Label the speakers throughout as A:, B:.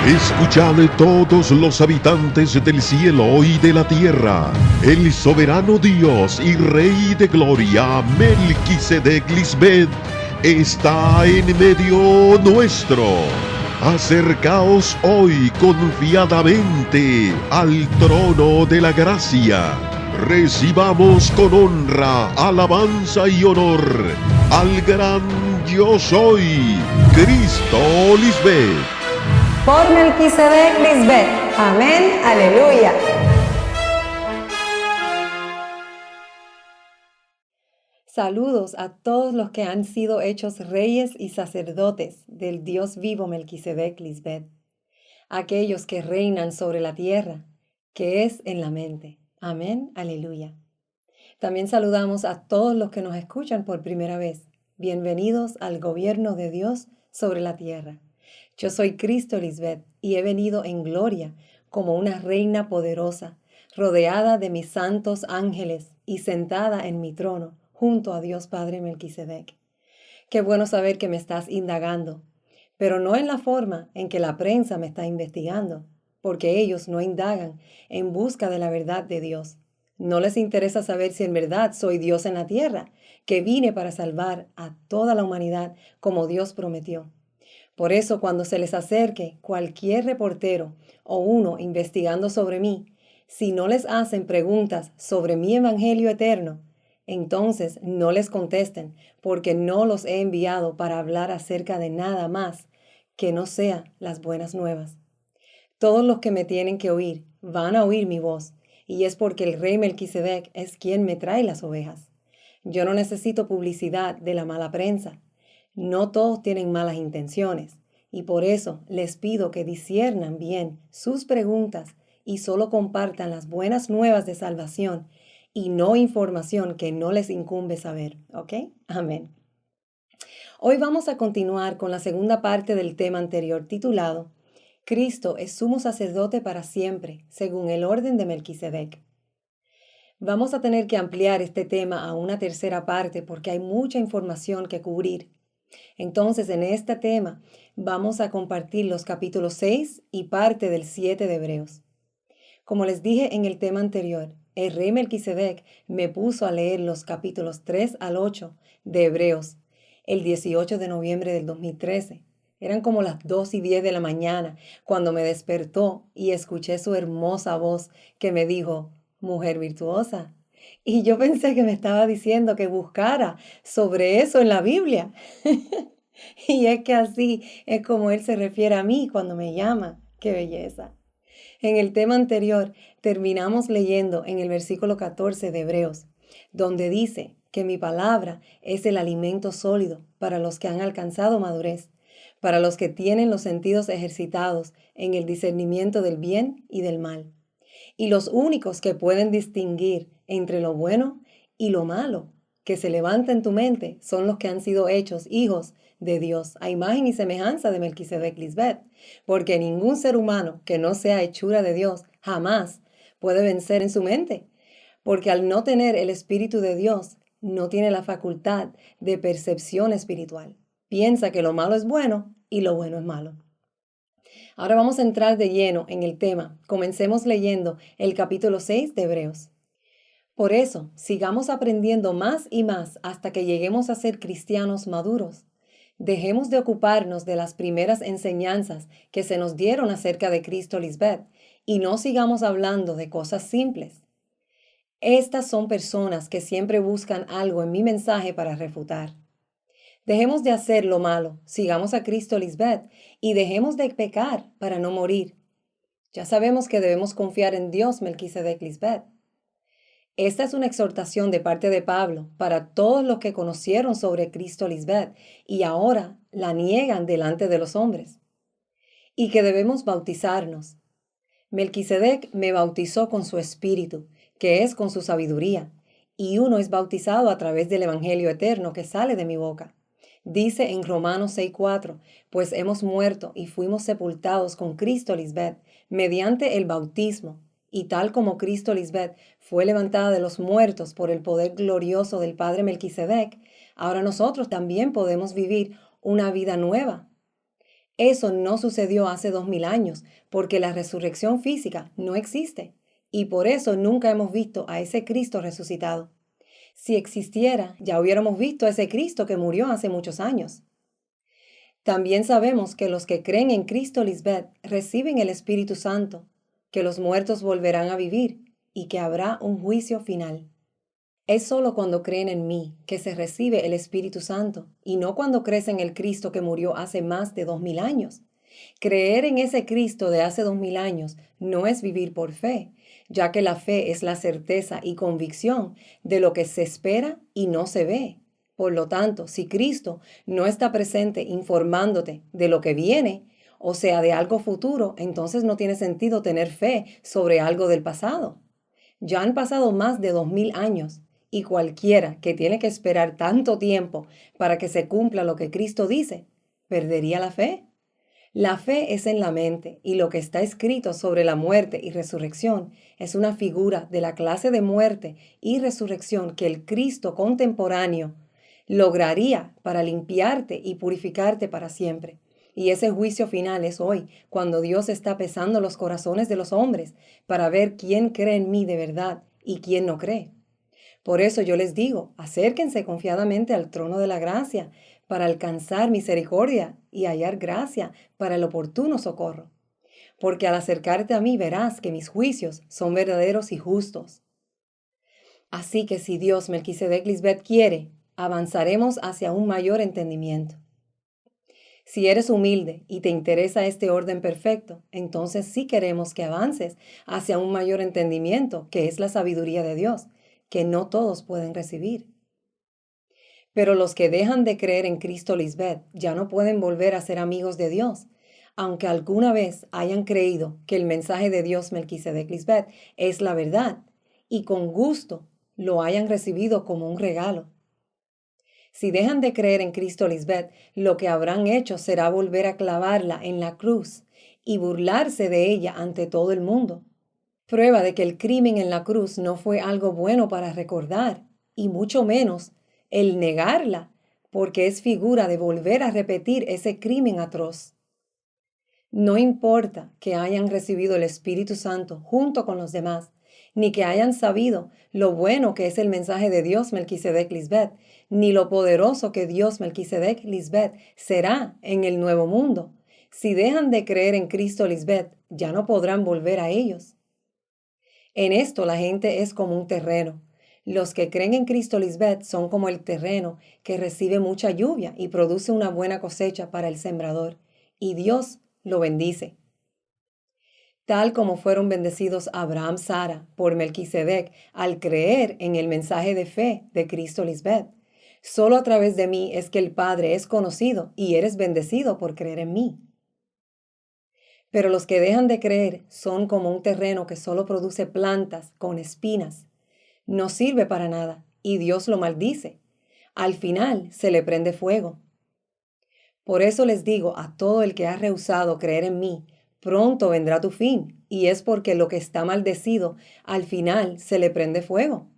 A: Escuchad todos los habitantes del cielo y de la tierra, el soberano Dios y Rey de gloria, Melquisedec Lisbeth, está en medio nuestro. Acercaos hoy confiadamente al trono de la gracia. Recibamos con honra, alabanza y honor al gran Yo Soy, Cristo Lisbeth.
B: Por Melquisedec Lisbeth. Amén. Aleluya. Saludos a todos los que han sido hechos reyes y sacerdotes del Dios vivo Melquisedec Lisbeth. Aquellos que reinan sobre la tierra, que es en la mente. Amén. Aleluya. También saludamos a todos los que nos escuchan por primera vez. Bienvenidos al gobierno de Dios sobre la tierra. Yo soy Cristo Lisbeth y he venido en gloria como una reina poderosa, rodeada de mis santos ángeles y sentada en mi trono junto a Dios Padre Melquisedec. Qué bueno saber que me estás indagando, pero no en la forma en que la prensa me está investigando, porque ellos no indagan en busca de la verdad de Dios. No les interesa saber si en verdad soy Dios en la tierra, que vine para salvar a toda la humanidad como Dios prometió. Por eso, cuando se les acerque cualquier reportero o uno investigando sobre mí, si no les hacen preguntas sobre mi evangelio eterno, entonces no les contesten, porque no los he enviado para hablar acerca de nada más que no sea las buenas nuevas. Todos los que me tienen que oír van a oír mi voz, y es porque el rey Melquisedec es quien me trae las ovejas. Yo no necesito publicidad de la mala prensa. No todos tienen malas intenciones, y por eso les pido que disciernan bien sus preguntas y solo compartan las buenas nuevas de salvación y no información que no les incumbe saber. ¿Ok? Amén. Hoy vamos a continuar con la segunda parte del tema anterior titulado Cristo es sumo sacerdote para siempre, según el orden de Melquisedec. Vamos a tener que ampliar este tema a una tercera parte porque hay mucha información que cubrir. Entonces, en este tema vamos a compartir los capítulos 6 y parte del 7 de Hebreos. Como les dije en el tema anterior, el rey Melquisedec me puso a leer los capítulos 3 al 8 de Hebreos el 18 de noviembre del 2013. Eran como las 2:10 de la mañana cuando me despertó y escuché su hermosa voz que me dijo, mujer virtuosa. Y yo pensé que me estaba diciendo que buscara sobre eso en la Biblia. Y es que así es como Él se refiere a mí cuando me llama. ¡Qué belleza! En el tema anterior terminamos leyendo en el versículo 14 de Hebreos, donde dice que mi palabra es el alimento sólido para los que han alcanzado madurez, para los que tienen los sentidos ejercitados en el discernimiento del bien y del mal. Y los únicos que pueden distinguir entre lo bueno y lo malo que se levanta en tu mente son los que han sido hechos hijos de Dios, a imagen y semejanza de Melquisedec Lisbeth, porque ningún ser humano que no sea hechura de Dios jamás puede vencer en su mente, porque al no tener el Espíritu de Dios, no tiene la facultad de percepción espiritual. Piensa que lo malo es bueno y lo bueno es malo. Ahora vamos a entrar de lleno en el tema. Comencemos leyendo el capítulo 6 de Hebreos. Por eso, sigamos aprendiendo más y más hasta que lleguemos a ser cristianos maduros. Dejemos de ocuparnos de las primeras enseñanzas que se nos dieron acerca de Cristo Lisbeth y no sigamos hablando de cosas simples. Estas son personas que siempre buscan algo en mi mensaje para refutar. Dejemos de hacer lo malo, sigamos a Cristo Lisbeth y dejemos de pecar para no morir. Ya sabemos que debemos confiar en Dios Melquisedec Lisbeth. Esta es una exhortación de parte de Pablo para todos los que conocieron sobre Cristo Lisbeth y ahora la niegan delante de los hombres. Y que debemos bautizarnos. Melquisedec me bautizó con su espíritu, que es con su sabiduría, y uno es bautizado a través del evangelio eterno que sale de mi boca. Dice en Romanos 6:4, pues hemos muerto y fuimos sepultados con Cristo Lisbeth mediante el bautismo, y tal como Cristo Lisbeth fue levantada de los muertos por el poder glorioso del Padre Melquisedec, ahora nosotros también podemos vivir una vida nueva. Eso no sucedió hace 2000 años, porque la resurrección física no existe, y por eso nunca hemos visto a ese Cristo resucitado. Si existiera, ya hubiéramos visto a ese Cristo que murió hace muchos años. También sabemos que los que creen en Cristo, Lisbeth, reciben el Espíritu Santo, que los muertos volverán a vivir y que habrá un juicio final. Es solo cuando creen en mí que se recibe el Espíritu Santo y no cuando crees en el Cristo que murió hace más de 2000 años. Creer en ese Cristo de hace 2000 años no es vivir por fe, ya que la fe es la certeza y convicción de lo que se espera y no se ve. Por lo tanto, si Cristo no está presente informándote de lo que viene, o sea, de algo futuro, entonces no tiene sentido tener fe sobre algo del pasado. Ya han pasado más de 2000 años y cualquiera que tiene que esperar tanto tiempo para que se cumpla lo que Cristo dice, ¿perdería la fe? La fe es en la mente y lo que está escrito sobre la muerte y resurrección es una figura de la clase de muerte y resurrección que el Cristo contemporáneo lograría para limpiarte y purificarte para siempre. Y ese juicio final es hoy, cuando Dios está pesando los corazones de los hombres para ver quién cree en mí de verdad y quién no cree. Por eso yo les digo, acérquense confiadamente al trono de la gracia para alcanzar misericordia y hallar gracia para el oportuno socorro. Porque al acercarte a mí verás que mis juicios son verdaderos y justos. Así que si Dios Melquisedec Lisbeth quiere, avanzaremos hacia un mayor entendimiento. Si eres humilde y te interesa este orden perfecto, entonces sí queremos que avances hacia un mayor entendimiento, que es la sabiduría de Dios, que no todos pueden recibir. Pero los que dejan de creer en Cristo, Lisbeth, ya no pueden volver a ser amigos de Dios, aunque alguna vez hayan creído que el mensaje de Dios Melquisedec Lisbeth es la verdad y con gusto lo hayan recibido como un regalo. Si dejan de creer en Cristo, Lisbeth, lo que habrán hecho será volver a clavarla en la cruz y burlarse de ella ante todo el mundo. Prueba de que el crimen en la cruz no fue algo bueno para recordar, y mucho menos el negarla, porque es figura de volver a repetir ese crimen atroz. No importa que hayan recibido el Espíritu Santo junto con los demás, ni que hayan sabido lo bueno que es el mensaje de Dios Melquisedec Lisbeth, ni lo poderoso que Dios Melquisedec Lisbeth será en el nuevo mundo. Si dejan de creer en Cristo, Lisbeth, ya no podrán volver a ellos. En esto la gente es como un terreno. Los que creen en Cristo, Lisbeth, son como el terreno que recibe mucha lluvia y produce una buena cosecha para el sembrador, y Dios lo bendice. Tal como fueron bendecidos Abraham, Sara, por Melquisedec al creer en el mensaje de fe de Cristo, Lisbeth. Solo a través de mí es que el Padre es conocido y eres bendecido por creer en mí. Pero los que dejan de creer son como un terreno que solo produce plantas con espinas. No sirve para nada y Dios lo maldice. Al final se le prende fuego. Por eso les digo a todo el que ha rehusado creer en mí, pronto vendrá tu fin, y es porque lo que está maldecido al final se le prende fuego.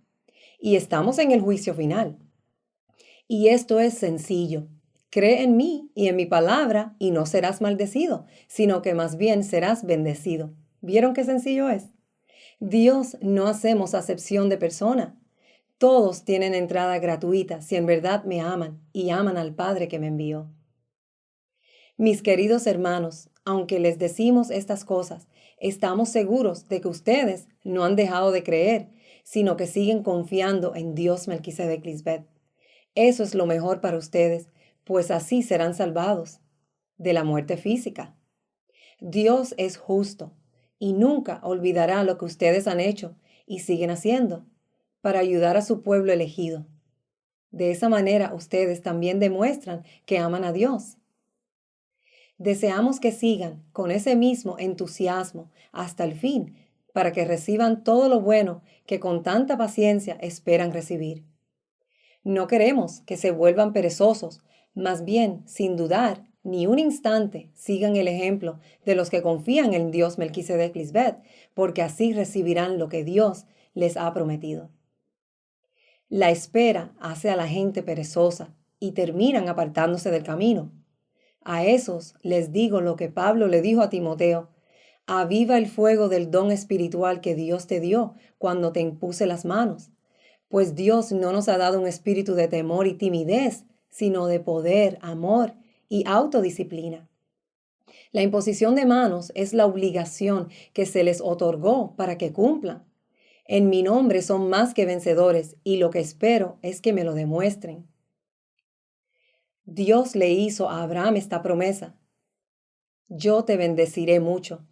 B: Y estamos en el juicio final. Y esto es sencillo. Cree en mí y en mi palabra y no serás maldecido, sino que más bien serás bendecido. ¿Vieron qué sencillo es? Dios no hacemos acepción de persona. Todos tienen entrada gratuita si en verdad me aman y aman al Padre que me envió. Mis queridos hermanos, aunque les decimos estas cosas, estamos seguros de que ustedes no han dejado de creer, sino que siguen confiando en Dios Melquisedec Lisbeth. Eso es lo mejor para ustedes, pues así serán salvados de la muerte física. Dios es justo y nunca olvidará lo que ustedes han hecho y siguen haciendo para ayudar a su pueblo elegido. De esa manera ustedes también demuestran que aman a Dios. Deseamos que sigan con ese mismo entusiasmo hasta el fin para que reciban todo lo bueno que con tanta paciencia esperan recibir. No queremos que se vuelvan perezosos, más bien, sin dudar ni un instante, sigan el ejemplo de los que confían en Dios Melquisedec Lisbeth, porque así recibirán lo que Dios les ha prometido. La espera hace a la gente perezosa y terminan apartándose del camino. A esos les digo lo que Pablo le dijo a Timoteo: aviva el fuego del don espiritual que Dios te dio cuando te impuse las manos. Pues Dios no nos ha dado un espíritu de temor y timidez, sino de poder, amor y autodisciplina. La imposición de manos es la obligación que se les otorgó para que cumplan. En mi nombre son más que vencedores y lo que espero es que me lo demuestren. Dios le hizo a Abraham esta promesa: yo te bendeciré mucho.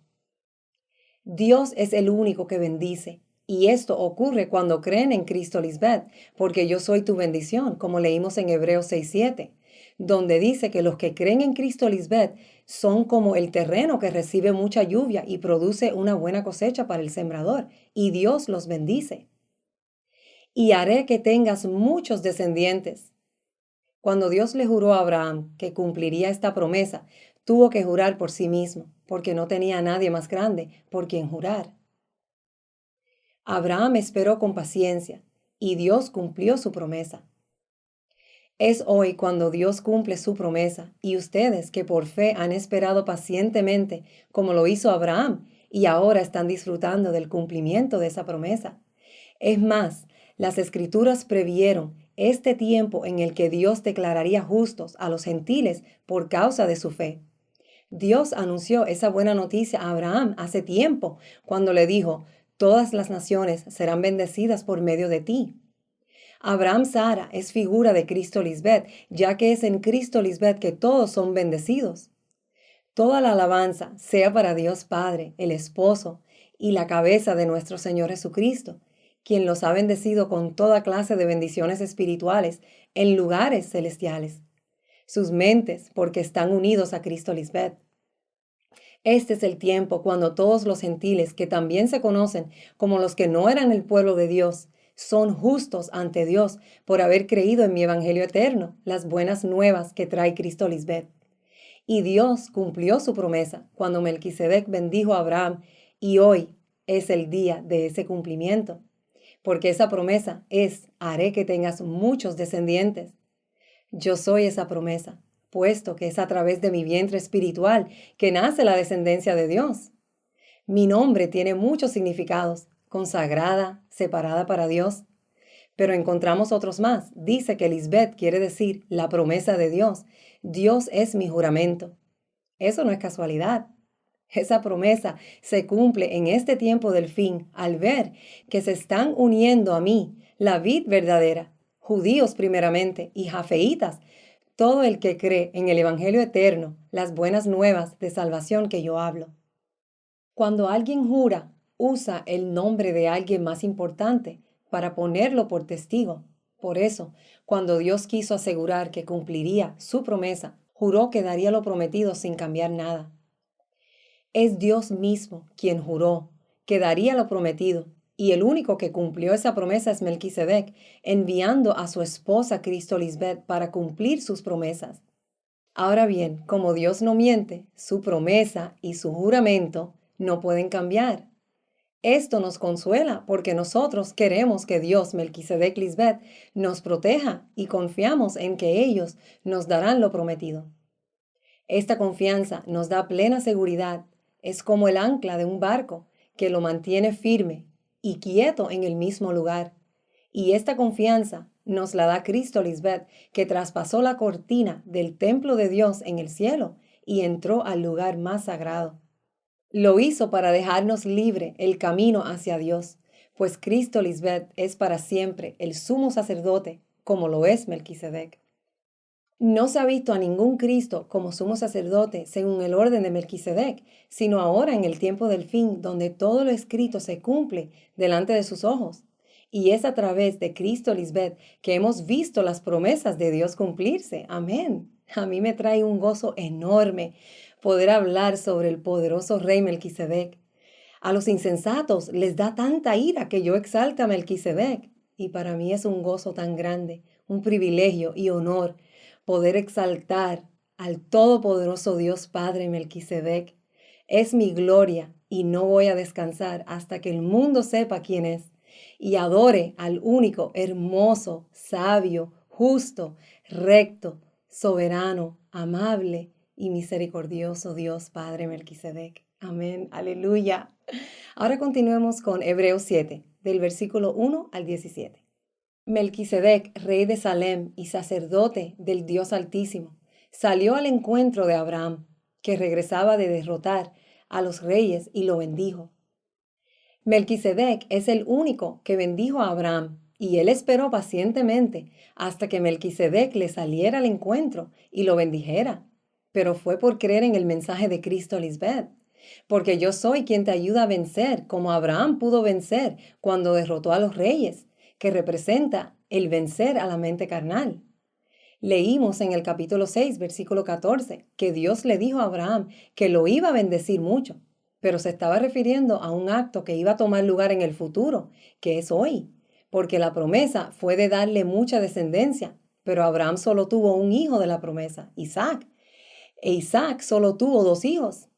B: Dios es el único que bendice, y esto ocurre cuando creen en Cristo Lisbeth, porque yo soy tu bendición, como leímos en Hebreos 6:7, donde dice que los que creen en Cristo Lisbeth son como el terreno que recibe mucha lluvia y produce una buena cosecha para el sembrador, y Dios los bendice. Y haré que tengas muchos descendientes. Cuando Dios le juró a Abraham que cumpliría esta promesa, tuvo que jurar por sí mismo, porque no tenía a nadie más grande por quien jurar. Abraham esperó con paciencia y Dios cumplió su promesa. Es hoy cuando Dios cumple su promesa y ustedes que por fe han esperado pacientemente como lo hizo Abraham y ahora están disfrutando del cumplimiento de esa promesa. Es más, las Escrituras previeron este tiempo en el que Dios declararía justos a los gentiles por causa de su fe. Dios anunció esa buena noticia a Abraham hace tiempo, cuando le dijo: todas las naciones serán bendecidas por medio de ti. Abraham Sara es figura de Cristo Lisbeth, ya que es en Cristo Lisbeth que todos son bendecidos. Toda la alabanza sea para Dios Padre, el esposo y la cabeza de nuestro Señor Jesucristo, quien los ha bendecido con toda clase de bendiciones espirituales en lugares celestiales. Sus mentes, porque están unidos a Cristo Lisbeth. Este es el tiempo cuando todos los gentiles, que también se conocen como los que no eran el pueblo de Dios, son justos ante Dios por haber creído en mi evangelio eterno, las buenas nuevas que trae Cristo Lisbeth. Y Dios cumplió su promesa cuando Melquisedec bendijo a Abraham, y hoy es el día de ese cumplimiento, porque esa promesa es: haré que tengas muchos descendientes. Yo soy esa promesa, puesto que es a través de mi vientre espiritual que nace la descendencia de Dios. Mi nombre tiene muchos significados: consagrada, separada para Dios. Pero encontramos otros más. Dice que Lisbeth quiere decir la promesa de Dios. Dios es mi juramento. Eso no es casualidad. Esa promesa se cumple en este tiempo del fin al ver que se están uniendo a mí, la vid verdadera, judíos primeramente y jafeitas, todo el que cree en el Evangelio eterno, las buenas nuevas de salvación que yo hablo. Cuando alguien jura, usa el nombre de alguien más importante para ponerlo por testigo. Por eso, cuando Dios quiso asegurar que cumpliría su promesa, juró que daría lo prometido sin cambiar nada. Es Dios mismo quien juró que daría lo prometido, y el único que cumplió esa promesa es Melquisedec, enviando a su esposa Cristo Lisbeth para cumplir sus promesas. Ahora bien, como Dios no miente, su promesa y su juramento no pueden cambiar. Esto nos consuela porque nosotros queremos que Dios, Melquisedec Lisbeth, nos proteja y confiamos en que ellos nos darán lo prometido. Esta confianza nos da plena seguridad. Es como el ancla de un barco que lo mantiene firme y quieto en el mismo lugar. Y esta confianza nos la da Cristo Lisbeth, que traspasó la cortina del templo de Dios en el cielo y entró al lugar más sagrado. Lo hizo para dejarnos libre el camino hacia Dios, pues Cristo Lisbeth es para siempre el sumo sacerdote, como lo es Melquisedec. No se ha visto a ningún Cristo como sumo sacerdote según el orden de Melquisedec, sino ahora en el tiempo del fin, donde todo lo escrito se cumple delante de sus ojos. Y es a través de Cristo Lisbeth que hemos visto las promesas de Dios cumplirse. Amén. A mí me trae un gozo enorme poder hablar sobre el poderoso rey Melquisedec. A los insensatos les da tanta ira que yo exalte a Melquisedec. Y para mí es un gozo tan grande, un privilegio y honor poder exaltar al todopoderoso Dios Padre Melquisedec. Es mi gloria y no voy a descansar hasta que el mundo sepa quién es y adore al único, hermoso, sabio, justo, recto, soberano, amable y misericordioso Dios Padre Melquisedec. Amén, aleluya. Ahora continuemos con Hebreos 7, del versículo 1 al 17. Melquisedec, rey de Salem y sacerdote del Dios Altísimo, salió al encuentro de Abraham, que regresaba de derrotar a los reyes, y lo bendijo. Melquisedec es el único que bendijo a Abraham, y él esperó pacientemente hasta que Melquisedec le saliera al encuentro y lo bendijera. Pero fue por creer en el mensaje de Cristo, Lisbeth. Porque yo soy quien te ayuda a vencer, como Abraham pudo vencer cuando derrotó a los reyes, que representa el vencer a la mente carnal. Leímos en el capítulo 6, versículo 14, que Dios le dijo a Abraham que lo iba a bendecir mucho, pero se estaba refiriendo a un acto que iba a tomar lugar en el futuro, que es hoy, porque la promesa fue de darle mucha descendencia, pero Abraham solo tuvo un hijo de la promesa, Isaac, e Isaac solo tuvo 2 hijos.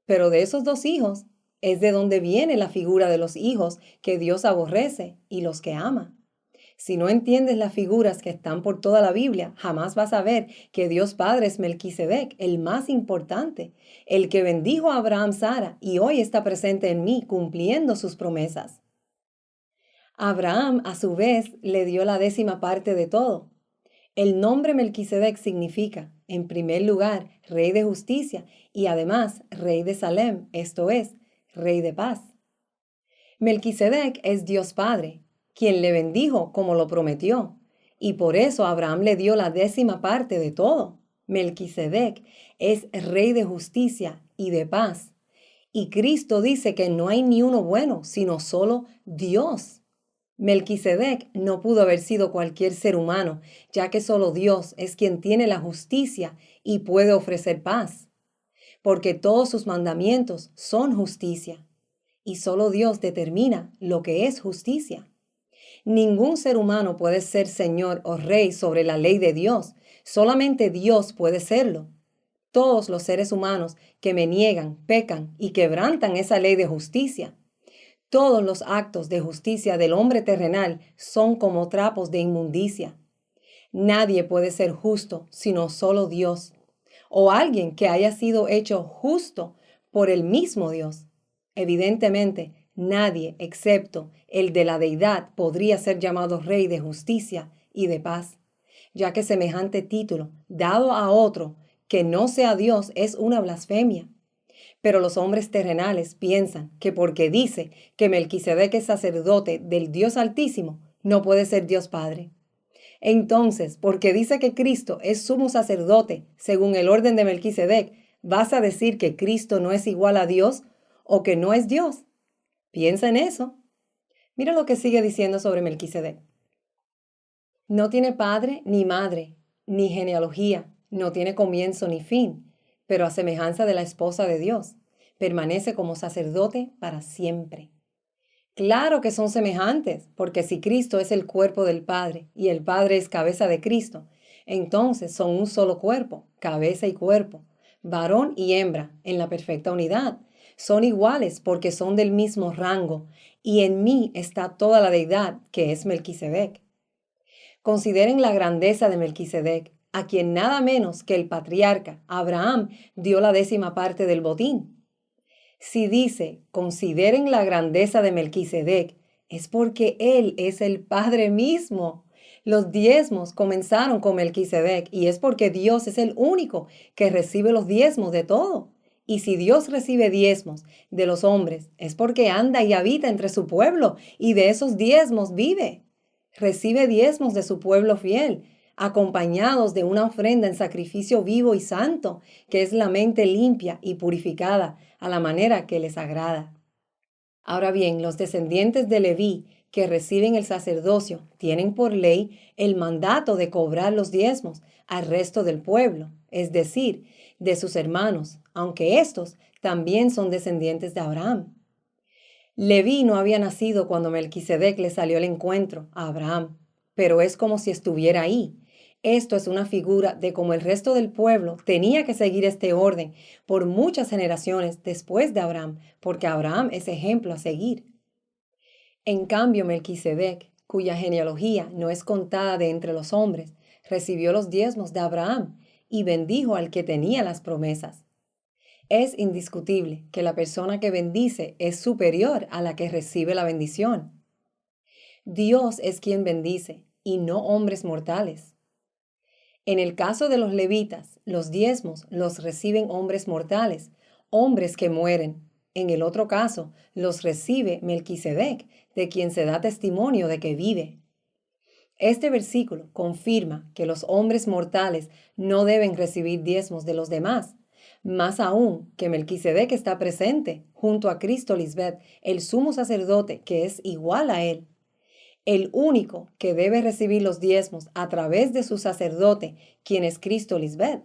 B: Pero de esos 2 hijos es de donde viene la figura de los hijos que Dios aborrece y los que ama. Si no entiendes las figuras que están por toda la Biblia, jamás vas a ver que Dios Padre es Melquisedec, el más importante, el que bendijo a Abraham, Sara, y hoy está presente en mí, cumpliendo sus promesas. Abraham, a su vez, le dio la 10ª parte de todo. El nombre Melquisedec significa, en primer lugar, rey de justicia y además rey de Salem, esto es, rey de paz. Melquisedec es Dios Padre, quien le bendijo como lo prometió, y por eso Abraham le dio la 10ª parte de todo. Melquisedec es rey de justicia y de paz, y Cristo dice que no hay ni uno bueno, sino solo Dios. Melquisedec no pudo haber sido cualquier ser humano, ya que solo Dios es quien tiene la justicia y puede ofrecer paz, porque todos sus mandamientos son justicia, y solo Dios determina lo que es justicia. Ningún ser humano puede ser señor o rey sobre la ley de Dios, solamente Dios puede serlo. Todos los seres humanos que me niegan, pecan y quebrantan esa ley de justicia. Todos los actos de justicia del hombre terrenal son como trapos de inmundicia. Nadie puede ser justo sino solo Dios, o alguien que haya sido hecho justo por el mismo Dios. Evidentemente, nadie excepto el de la deidad podría ser llamado rey de justicia y de paz, ya que semejante título dado a otro que no sea Dios es una blasfemia. Pero los hombres terrenales piensan que porque dice que Melquisedec es sacerdote del Dios Altísimo, no puede ser Dios Padre. Entonces, porque dice que Cristo es sumo sacerdote según el orden de Melquisedec, ¿vas a decir que Cristo no es igual a Dios o que no es Dios? Piensa en eso. Mira lo que sigue diciendo sobre Melquisedec. No tiene padre ni madre, ni genealogía, no tiene comienzo ni fin, pero a semejanza de la esposa de Dios, permanece como sacerdote para siempre. Claro que son semejantes, porque si Cristo es el cuerpo del Padre y el Padre es cabeza de Cristo, entonces son un solo cuerpo, cabeza y cuerpo, varón y hembra, en la perfecta unidad. Son iguales porque son del mismo rango, y en mí está toda la deidad que es Melquisedec. Consideren la grandeza de Melquisedec, a quien nada menos que el patriarca Abraham dio la 10ª parte del botín. Si dice, consideren la grandeza de Melquisedec, es porque él es el Padre mismo. Los diezmos comenzaron con Melquisedec y es porque Dios es el único que recibe los diezmos de todo. Y si Dios recibe diezmos de los hombres, es porque anda y habita entre su pueblo y de esos diezmos vive. Recibe diezmos de su pueblo fiel, acompañados de una ofrenda en sacrificio vivo y santo, que es la mente limpia y purificada a la manera que les agrada. Ahora bien, los descendientes de Leví que reciben el sacerdocio tienen por ley el mandato de cobrar los diezmos al resto del pueblo, es decir, de sus hermanos, aunque estos también son descendientes de Abraham. Leví no había nacido cuando Melquisedec le salió al encuentro a Abraham, pero es como si estuviera ahí. Esto es una figura de cómo el resto del pueblo tenía que seguir este orden por muchas generaciones después de Abraham, porque Abraham es ejemplo a seguir. En cambio, Melquisedec, cuya genealogía no es contada de entre los hombres, recibió los diezmos de Abraham y bendijo al que tenía las promesas. Es indiscutible que la persona que bendice es superior a la que recibe la bendición. Dios es quien bendice y no hombres mortales. En el caso de los levitas, los diezmos los reciben hombres mortales, hombres que mueren. En el otro caso, los recibe Melquisedec, de quien se da testimonio de que vive. Este versículo confirma que los hombres mortales no deben recibir diezmos de los demás, más aún que Melquisedec está presente junto a Cristo Lisbeth, el sumo sacerdote que es igual a él. El único que debe recibir los diezmos a través de su sacerdote, quien es Cristo Lisbeth.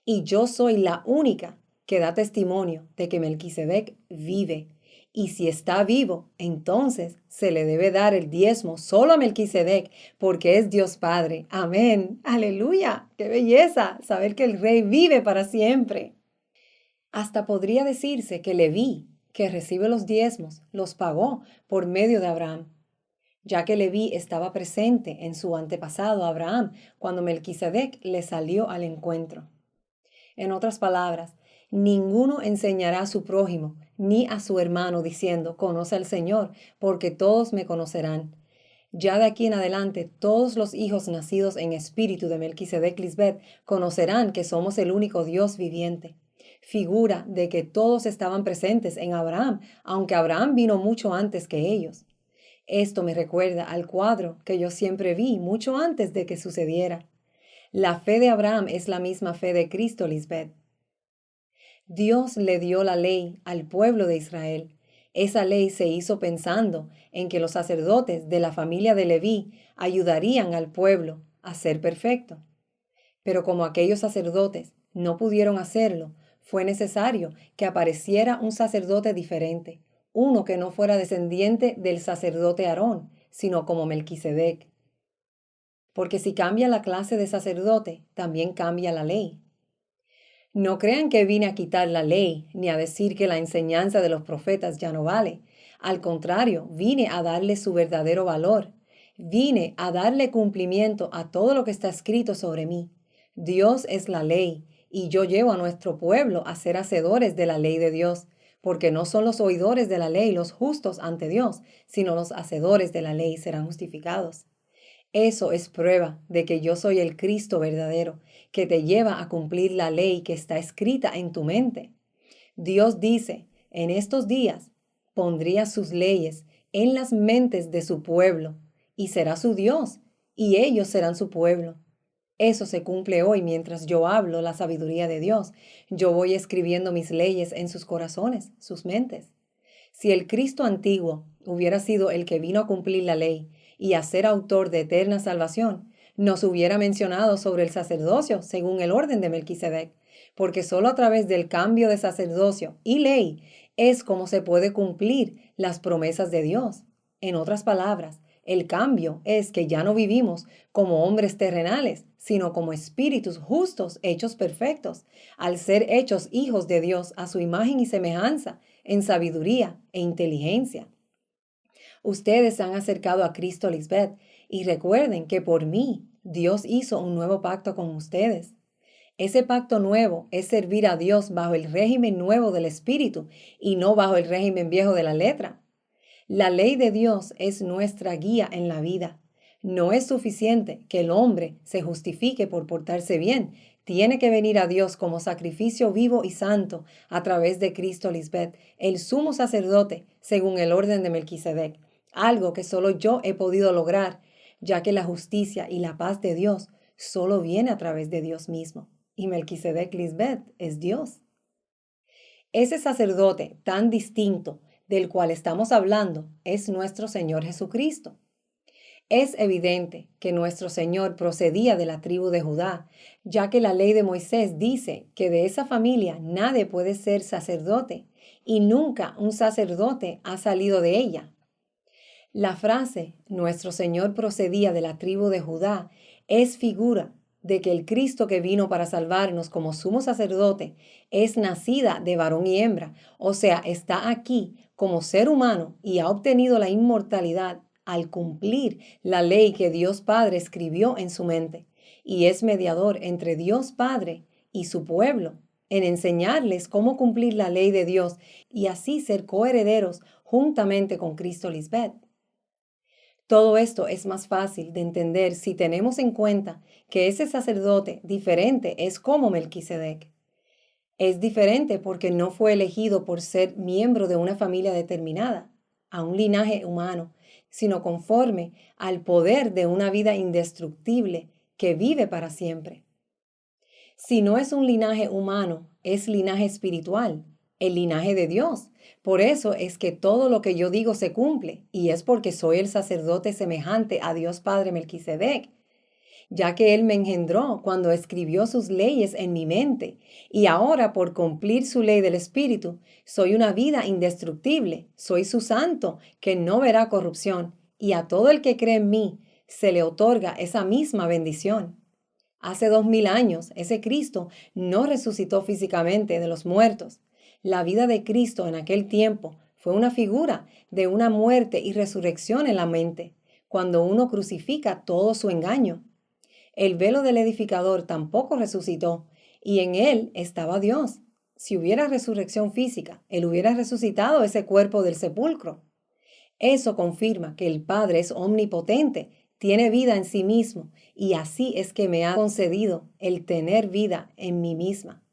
B: Y yo soy la única que da testimonio de que Melquisedec vive. Y si está vivo, entonces se le debe dar el diezmo solo a Melquisedec, porque es Dios Padre. Amén. Aleluya. ¡Qué belleza! Saber que el Rey vive para siempre. Hasta podría decirse que Leví, que recibe los diezmos, los pagó por medio de Abraham, ya que Leví estaba presente en su antepasado Abraham cuando Melquisedec le salió al encuentro. En otras palabras, ninguno enseñará a su prójimo ni a su hermano diciendo, conoce al Señor, porque todos me conocerán. Ya de aquí en adelante, todos los hijos nacidos en espíritu de Melquisedec Lisbeth conocerán que somos el único Dios viviente. Figura de que todos estaban presentes en Abraham, aunque Abraham vino mucho antes que ellos. Esto me recuerda al cuadro que yo siempre vi mucho antes de que sucediera. La fe de Abraham es la misma fe de Cristo Lisbeth. Dios le dio la ley al pueblo de Israel. Esa ley se hizo pensando en que los sacerdotes de la familia de Leví ayudarían al pueblo a ser perfecto. Pero como aquellos sacerdotes no pudieron hacerlo, fue necesario que apareciera un sacerdote diferente, uno que no fuera descendiente del sacerdote Aarón, sino como Melquisedec. Porque si cambia la clase de sacerdote, también cambia la ley. No crean que vine a quitar la ley, ni a decir que la enseñanza de los profetas ya no vale. Al contrario, vine a darle su verdadero valor. Vine a darle cumplimiento a todo lo que está escrito sobre mí. Dios es la ley, y yo llevo a nuestro pueblo a ser hacedores de la ley de Dios, porque no son los oidores de la ley los justos ante Dios, sino los hacedores de la ley serán justificados. Eso es prueba de que yo soy el Cristo verdadero, que te lleva a cumplir la ley que está escrita en tu mente. Dios dice, en estos días pondría sus leyes en las mentes de su pueblo, y será su Dios, y ellos serán su pueblo. Eso se cumple hoy mientras yo hablo la sabiduría de Dios. Yo voy escribiendo mis leyes en sus corazones, sus mentes. Si el Cristo antiguo hubiera sido el que vino a cumplir la ley y a ser autor de eterna salvación, nos hubiera mencionado sobre el sacerdocio según el orden de Melquisedec, porque solo a través del cambio de sacerdocio y ley es como se puede cumplir las promesas de Dios. En otras palabras, el cambio es que ya no vivimos como hombres terrenales, sino como espíritus justos hechos perfectos, al ser hechos hijos de Dios a su imagen y semejanza, en sabiduría e inteligencia. Ustedes se han acercado a Cristo Lisbeth y recuerden que por mí Dios hizo un nuevo pacto con ustedes. Ese pacto nuevo es servir a Dios bajo el régimen nuevo del Espíritu y no bajo el régimen viejo de la letra. La ley de Dios es nuestra guía en la vida. No es suficiente que el hombre se justifique por portarse bien. Tiene que venir a Dios como sacrificio vivo y santo a través de Cristo Lisbeth, el sumo sacerdote, según el orden de Melquisedec. Algo que solo yo he podido lograr, ya que la justicia y la paz de Dios solo viene a través de Dios mismo. Y Melquisedec Lisbeth es Dios. Ese sacerdote tan distinto del cual estamos hablando es nuestro Señor Jesucristo. Es evidente que nuestro Señor procedía de la tribu de Judá, ya que la ley de Moisés dice que de esa familia nadie puede ser sacerdote y nunca un sacerdote ha salido de ella. La frase nuestro Señor procedía de la tribu de Judá es figura de que el Cristo que vino para salvarnos como sumo sacerdote es nacida de varón y hembra, o sea, está aquí como ser humano y ha obtenido la inmortalidad al cumplir la ley que Dios Padre escribió en su mente. y es mediador entre Dios Padre y su pueblo, en enseñarles cómo cumplir la ley de Dios y así ser coherederos juntamente con Cristo Lisbeth. Todo esto es más fácil de entender si tenemos en cuenta que ese sacerdote diferente es como Melquisedec. Es diferente porque no fue elegido por ser miembro de una familia determinada, a un linaje humano, sino conforme al poder de una vida indestructible que vive para siempre. Si no es un linaje humano, es linaje espiritual, el linaje de Dios. Por eso es que todo lo que yo digo se cumple, y es porque soy el sacerdote semejante a Dios Padre Melquisedec, ya que Él me engendró cuando escribió sus leyes en mi mente, y ahora por cumplir su ley del Espíritu, soy una vida indestructible, soy su santo, que no verá corrupción, y a todo el que cree en mí se le otorga esa misma bendición. Hace 2000 años, ese Cristo no resucitó físicamente de los muertos. La vida de Cristo en aquel tiempo fue una figura de una muerte y resurrección en la mente, cuando uno crucifica todo su engaño. El velo del edificador tampoco resucitó, y en él estaba Dios. Si hubiera resurrección física, él hubiera resucitado ese cuerpo del sepulcro. Eso confirma que el Padre es omnipotente, tiene vida en sí mismo, y así es que me ha concedido el tener vida en mí misma.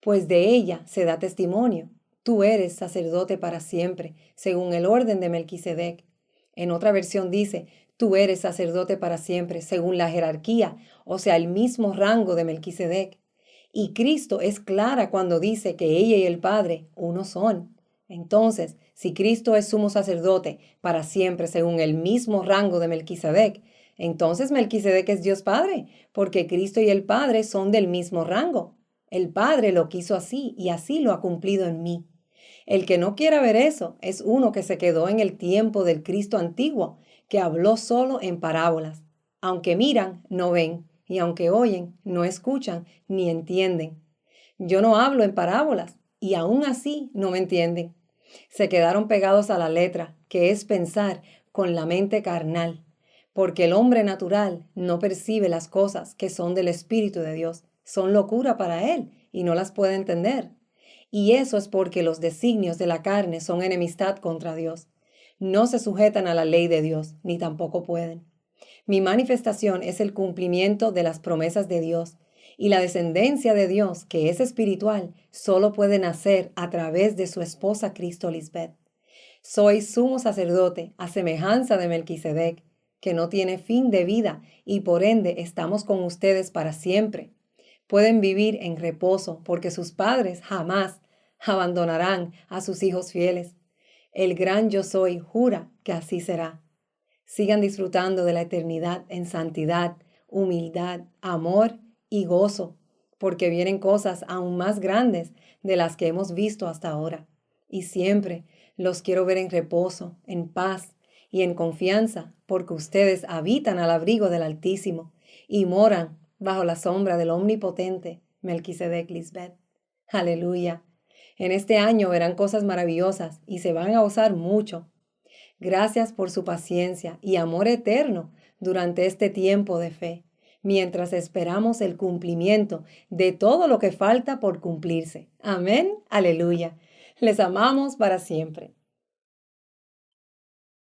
B: Pues de ella se da testimonio. Tú eres sacerdote para siempre, según el orden de Melquisedec. En otra versión dice, tú eres sacerdote para siempre, según la jerarquía, o sea, el mismo rango de Melquisedec. Y Cristo es clara cuando dice que ella y el Padre uno son. Entonces, si Cristo es sumo sacerdote para siempre según el mismo rango de Melquisedec, entonces Melquisedec es Dios Padre, porque Cristo y el Padre son del mismo rango. El Padre lo quiso así y así lo ha cumplido en mí. El que no quiera ver eso es uno que se quedó en el tiempo del Cristo antiguo, que habló solo en parábolas. Aunque miran, no ven, y aunque oyen, no escuchan ni entienden. Yo no hablo en parábolas, y aún así no me entienden. Se quedaron pegados a la letra, que es pensar con la mente carnal, porque el hombre natural no percibe las cosas que son del Espíritu de Dios. Son locura para él y no las puede entender. Y eso es porque los designios de la carne son enemistad contra Dios. No se sujetan a la ley de Dios, ni tampoco pueden. Mi manifestación es el cumplimiento de las promesas de Dios, y la descendencia de Dios, que es espiritual, solo puede nacer a través de su esposa Cristo Lisbeth. Soy sumo sacerdote a semejanza de Melquisedec, que no tiene fin de vida, y por ende estamos con ustedes para siempre. Pueden vivir en reposo, porque sus padres jamás abandonarán a sus hijos fieles. El gran yo soy jura que así será. Sigan disfrutando de la eternidad en santidad, humildad, amor y gozo, porque vienen cosas aún más grandes de las que hemos visto hasta ahora. Y siempre los quiero ver en reposo, en paz y en confianza, porque ustedes habitan al abrigo del Altísimo y moran bajo la sombra del omnipotente Melquisedec Lisbeth. Aleluya. En este año verán cosas maravillosas y se van a gozar mucho. Gracias por su paciencia y amor eterno durante este tiempo de fe, mientras esperamos el cumplimiento de todo lo que falta por cumplirse. Amén. Aleluya. Les amamos para siempre.